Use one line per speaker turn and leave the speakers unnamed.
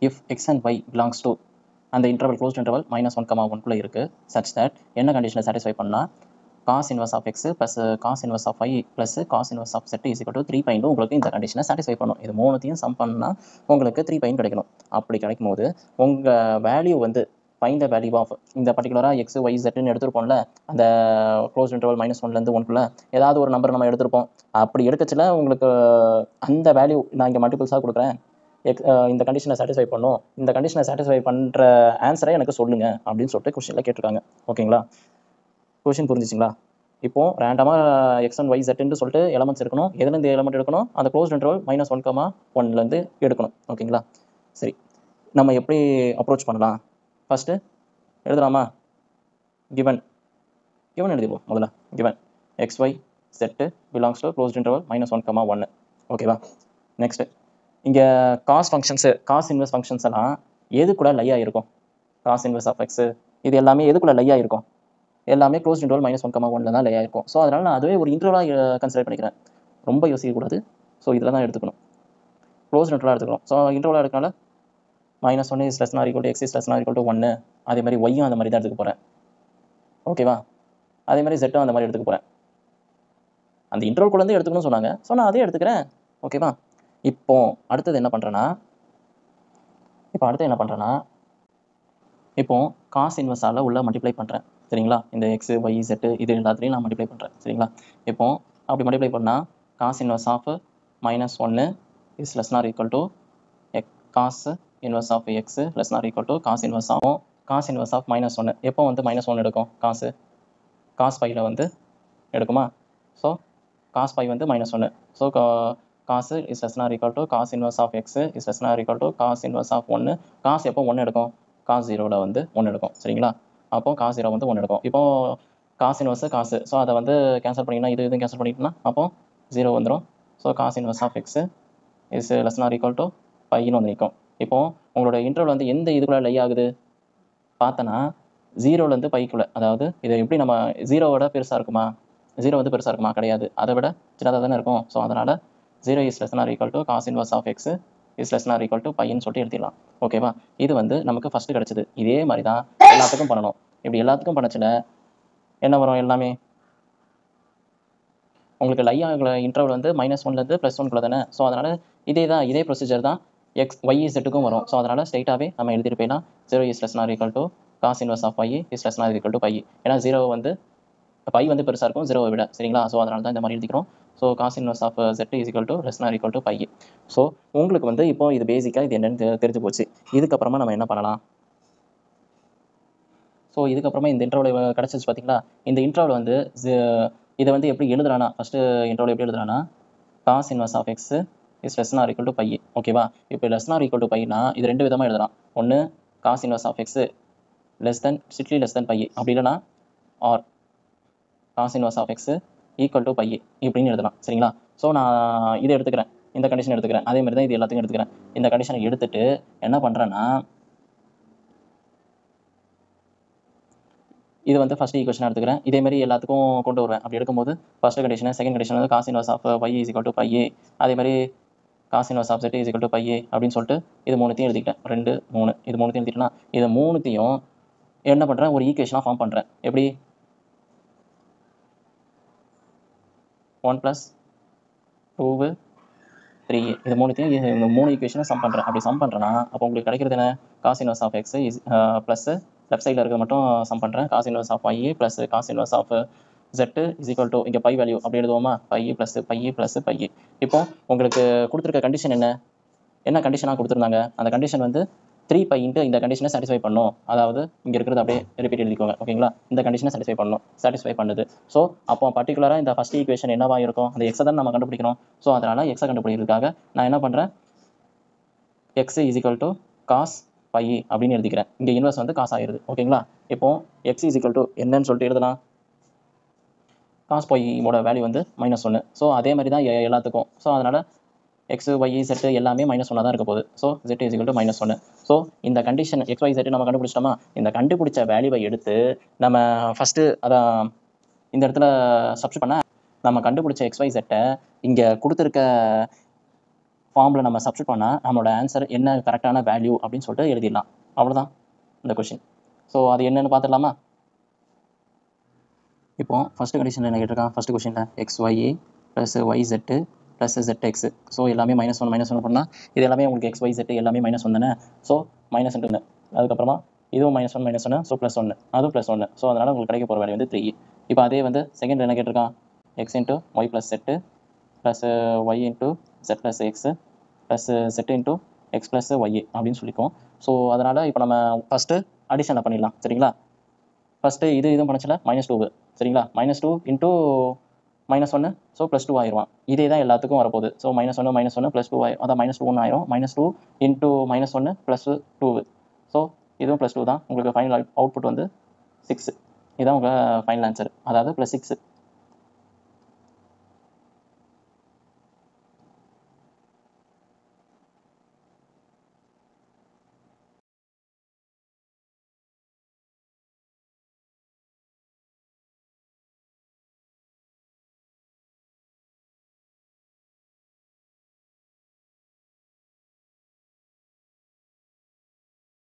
If x and y belongs to அந்த interval closed interval -1,1 இருக்குது such that என்ன கண்டிஷனை சாட்டிஸ்ஃபை பண்ணால் cos inverse of x plus cos inverse of y plus cos inverse of z is equal to 3π உங்களுக்கு இந்த கண்டிஷனை satisfy பண்ணும். இது மூணுத்தையும் சம் பண்ணால் உங்களுக்கு 3π கிடைக்கணும். அப்படி கிடைக்கும் போது உங்கள் வேல்யூ வந்து ஃபைண்ட் த வேல்யூ ஆஃப் இந்த பர்டிகுலராக எக்ஸ் ஒய் ஜெட்னு எடுத்துருப்போம்ல, அந்த க்ளோஸ் இன்டர்வல் -1லேருந்து 1 ஏதாவது ஒரு நம்பர் நம்ம எடுத்திருப்போம். அப்படி எடுக்கச்சில உங்களுக்கு அந்த வேல்யூ நான் இங்கே மல்டிபிள்ஸாக கொடுக்குறேன், இந்த கண்டிஷனை சாட்டிஸ்ஃபை பண்ணும், இந்த கண்டிஷனை சாட்டிஸ்ஃபை பண்ணுற ஆன்சரை எனக்கு சொல்லுங்க அப்படின்னு சொல்லிட்டு கொஸ்டினில் கேட்டிருக்காங்க. ஓகேங்களா? கொஸ்டின் புரிஞ்சிச்சிங்களா? இப்போ ரேண்டமாக x1 y zன்னு சொல்லிட்டு எலமெண்ட்ஸ் இருக்கணும். எதுலேருந்து எலமெண்ட் எடுக்கணும்? அந்த க்ளோஸ் இன்டர்வல் -1,1லேருந்து எடுக்கணும். ஓகேங்களா? சரி, நம்ம எப்படி அப்ரோச் பண்ணலாம்? ஃபஸ்ட்டு எழுதலாமா? கிவன் எழுதிடுவோம். முதல்ல given xy z belongs to closed interval -1,1. ஓகேவா? நெக்ஸ்ட் இங்கே cos functions, cos inverse functions எல்லாம் எது கூட லையாக இருக்கும்? காஸ் இன்வெர்ஸ் ஆஃப் எக்ஸு இது எல்லாமே எதுக்குள்ள லையாக இருக்கும்? எல்லாமே க்ளோஸ் இன்டர்வல் -1,1 தான் லையாக இருக்கும். ஸோ அதனால் நான் அதுவே ஒரு இன்டர்வலாக கன்சிடர் பண்ணிக்கிறேன். ரொம்ப யோசிக்கக்கூடாது. ஸோ இதில் தான் எடுத்துக்கணும், க்ளோஸ் இன்டர்வலாக எடுத்துக்கணும். ஸோ இன்டர்வலாக இருக்கனால -1 is less than or equal to x is less than or equal to 1. அதே மாதிரி ஒய்யும் அந்த மாதிரி தான் எடுத்துக்க போகிறேன். ஓகேவா? அதே மாதிரி ஜெட்டும் அந்த மாதிரி எடுத்துக்க போகிறேன். அந்த இன்டர்வல்குள்ளேருந்து எடுத்துக்கணும்னு சொன்னாங்க. ஸோ நான் அதே எடுத்துக்கிறேன். ஓகேவா? இப்போ அடுத்தது என்ன பண்ணுறேன்னா இப்போ காஸ் இன்வெர்ஸால் உள்ள மல்டிப்ளை பண்ணுறேன். சரிங்களா? இந்த எக்ஸு ஒய் செட்டு இது எல்லாத்துலேயும் நான் மல்டிப்ளை பண்ணுறேன். சரிங்களா? இப்போ அப்படி மல்டிப்ளை பண்ணால் cos inverse of -1 is less nor equal to cos inverse of x less nor equal to cos inverse of -1. எப்போ வந்து -1 எடுக்கும்? காஸ் பையில் வந்து எடுக்குமா? ஸோ காஸ் பை வந்து -1. So cos is less nor equal to cos inverse of x is less nor equal to cos inverse of 1. Cos எப்போ 1 எடுக்கும்? Cos 0வில் வந்து 1 எடுக்கும். சரிங்களா? அப்போ காஸ் 0 வந்து 1 எடுக்கும். இப்போ காஸ் இன்வெர்ஸ் காசு, ஸோ அதை வந்து கேன்சல் பண்ணிங்கன்னா இது கேன்சல் பண்ணிட்டோம்னா அப்போ 0 வந்துடும். So cos inverse of x is less nor equal to பைன்னு வந்து நிற்கும். இப்போ உங்களோட இன்டர்வல் வந்து எந்த இதுக்குள்ளே லை ஆகுது பார்த்தோன்னா 0லேருந்து பைக்குள்ளே. அதாவது இதை எப்படி நம்ம 0வோட பெருசாக இருக்குமா? 0 வந்து பெருசாக இருக்குமா? கிடையாது, அதை விட சின்னதாக தானே இருக்கும். ஸோ அதனால் 0 is less nor equal to cos inverse of x is less nor equal to பைன்னு சொல்லிட்டு எடுத்துடலாம். ஓகேவா? இது வந்து நமக்கு ஃபஸ்ட்டு கிடச்சிது. இதே மாதிரி தான் எல்லாத்துக்கும் பண்ணணும். இப்படி எல்லாத்துக்கும் பண்ணச்சில என்ன வரும்? எல்லாமே உங்களுக்கு லை ஆகிற இன்டர்வல் வந்து -1லேருந்து +1 தானே. ஸோ அதனால் இதே ப்ரொசீஜர் தான் எக்ஸ் ஒய் செட்டுக்கும் வரும். ஸோ அதனால் ஸ்ட்ரைட்டாகவே நம்ம எழுதிட்டு போயிடலாம் 0 is less nor equal to cos inverse of y is less nor equal to pi. ஏன்னா 0 வந்து பை வந்து பெருசாக இருக்கும் 0வை விட. சரிங்களா? ஸோ அதனால தான் இந்த மாதிரி எழுதிக்கிறோம். So cos inverse of z is equal to less nor equal to pi. So உங்களுக்கு வந்து இப்போ இது பேசிக்காக இது என்னென்னு தெரிஞ்சு போச்சு. இதுக்கப்புறமா நம்ம என்ன பண்ணலாம்? ஸோ இதுக்கப்புறமா இந்த இன்டர்வல் கிடச்சிச்சு பார்த்தீங்களா? இந்த இன்டர்வல் வந்து இதை வந்து எப்படி எழுதுறானா, ஃபஸ்ட்டு இன்டர்வல் எப்படி எழுதுறானா cos inverse of x is less nor equal to pi. ஓகேவா? இப்போ லெஸ் நார் ஈக்குவல் டு பைனா இது ரெண்டு விதமாக எழுதலாம். ஒன்று cos inverse of x strictly less than pi, அப்படி இல்லைனா or cos inverse of x equal to pi இப்படின்னு எழுதலாம். சரிங்களா? ஸோ நான் இதை எடுத்துக்கிறேன், இந்த கண்டிஷன் எடுத்துக்கிறேன். அதே மாதிரி தான் இது எல்லாத்துக்கும் எடுத்துக்கிறேன். இந்த கண்டிஷனை எடுத்துட்டு என்ன பண்ணுறேன்னா இது வந்து ஃபஸ்ட் ஈக்குவேஷனாக எடுத்துக்கிறேன். இதேமாதிரி எல்லாத்துக்கும் கொண்டு வருவேன். அப்படி எடுக்கும்போது ஃபஸ்ட்டு கண்டிஷன், செகண்ட் கண்டிஷன் வந்து cos inverse of y is equal to pi, அதே மாதிரி cos inverse of z is equal to pi அப்படின்னு சொல்லிட்டு இது மூணுத்தையும் எழுதிக்கிட்டேன். 2 3 இது மூணுத்தையும் எழுதிட்டேன்னா இது மூணுத்தையும் என்ன பண்ணுறேன்? ஒரு ஈக்குவேஷனாக ஃபார்ம் பண்ணுறேன். எப்படி? 1 + 2 3 இது மூணுத்தையும் இந்த 3 ஈக்குவேஷனை சம் பண்ணுறேன். அப்படி சம் பண்ணுறேன்னா அப்போ உங்களுக்கு கிடைக்கிறது என்ன? Cos inverse of x is plus left சைடில் இருக்க மட்டும் சம் பண்ணுறேன். Cos inverse of y plus cos inverse of z is equal to இங்கே பை வேல்யூ அப்படி எழுதுவோமா? Pi plus pi. இப்போ உங்களுக்கு கொடுத்துருக்க கண்டிஷன் என்ன கண்டிஷனாக கொடுத்துருந்தாங்க? அந்த கண்டிஷன் வந்து 3π இந்த கண்டிஷனை சாட்டிஸ்ஃபை பண்ணும். அதாவது இங்கே இருக்கிறது அப்படியே ரிப்பீட் எழுதிக்கோங்க. ஓகேங்களா? இந்த கண்டிஷனை சாட்டிஸ்ஃபை பண்ணுது. ஸோ அப்போ பர்டிகுலராக இந்த ஃபஸ்ட் ஈக்குவேஷன் என்னவாக இருக்கும்? அந்த எக்ஸை தான் நம்ம கண்டுபிடிக்கணும். ஸோ அதனால் எக்ஸை கண்டுபிடிக்கிறதுக்காக நான் என்ன பண்ணுறேன்? X is equal to cos pi அப்படின்னு எழுதிக்கிறேன். இங்கே இன்வெர்ஸ் வந்து காஸ் ஆகிடுது. ஓகேங்களா? இப்போ எக்ஸ் இஸ் ஈக்குவல் டு என்னன்னு சொல்லிட்டு எழுதலாம். காஸ் பையோட வேல்யூ வந்து -1. ஸோ அதே மாதிரி தான் எல்லாத்துக்கும். ஸோ அதனால் எக்ஸ் ஒய் செட்டு எல்லாமே -1 தான் இருக்க போகுது. So z is equal to -1. So இந்த கண்டிஷன் எக்ஸ் ஒய் செட்டு நம்ம கண்டுபிடிச்சிட்டோமா? இந்த கண்டுபிடிச்ச வேல்யூவை எடுத்து நம்ம ஃபஸ்ட்டு அதான் இந்த இடத்துல சப்ஸ்டிட் பண்ண நம்ம கண்டுபிடிச்ச எக்ஸ் ஒய் செட்டை இங்கே கொடுத்துருக்க ஃபார்மில் நம்ம சப்ஸ்டியூட் பண்ணால் நம்மளோட ஆன்சர் என்ன கரெக்டான வேல்யூ அப்படின்னு சொல்லிட்டு எழுதிடலாம். அவ்வளோதான் இந்த கொஷின். ஸோ அது என்னென்னு பார்த்துடலாமா? இப்போ ஃபஸ்ட்டு கண்டிஷன் என்ன கேட்டிருக்கான்? ஃபஸ்ட்டு கொஷினில் XY plus YZ plus ZX. So எல்லாமே -1 பண்ணால் இது எல்லாமே உங்களுக்கு XYZ எல்லாமே -1 தானே. ஸோ -1. அதுக்கப்புறமா இதுவும் -1 ஸோ +1, அதுவும் +1. ஸோ அதனால் உங்களுக்கு கிடைக்க போகிற வேல்யூ வந்து 3. இப்போ அதே வந்து செகண்ட் என்ன கேட்டிருக்கான்? X × Y + Z plus Y × Z + X plus Z × X + Y அப்படின்னு சொல்லிக்கும். ஸோ அதனால் இப்போ நம்ம ஃபஸ்ட்டு அடிஷனில் பண்ணிடலாம். சரிங்களா? ஃபஸ்ட்டு இதுவும் பண்ணிச்சுல -2, சரிங்களா? -2 × -1 ஸோ +2 ஆயிடுவான். இதே தான் எல்லாத்துக்கும் வரப்போகுது. ஸோ -1 +2 ஆயிரும். அதான் -2 ஆயிரும். -2 × -1 +2. ஸோ இதுவும் +2 தான். உங்களுக்கு ஃபைனல் அவுட்புட் வந்து 6. இதுதான் உங்கள் ஃபைனல் ஆன்சர், அதாவது +6.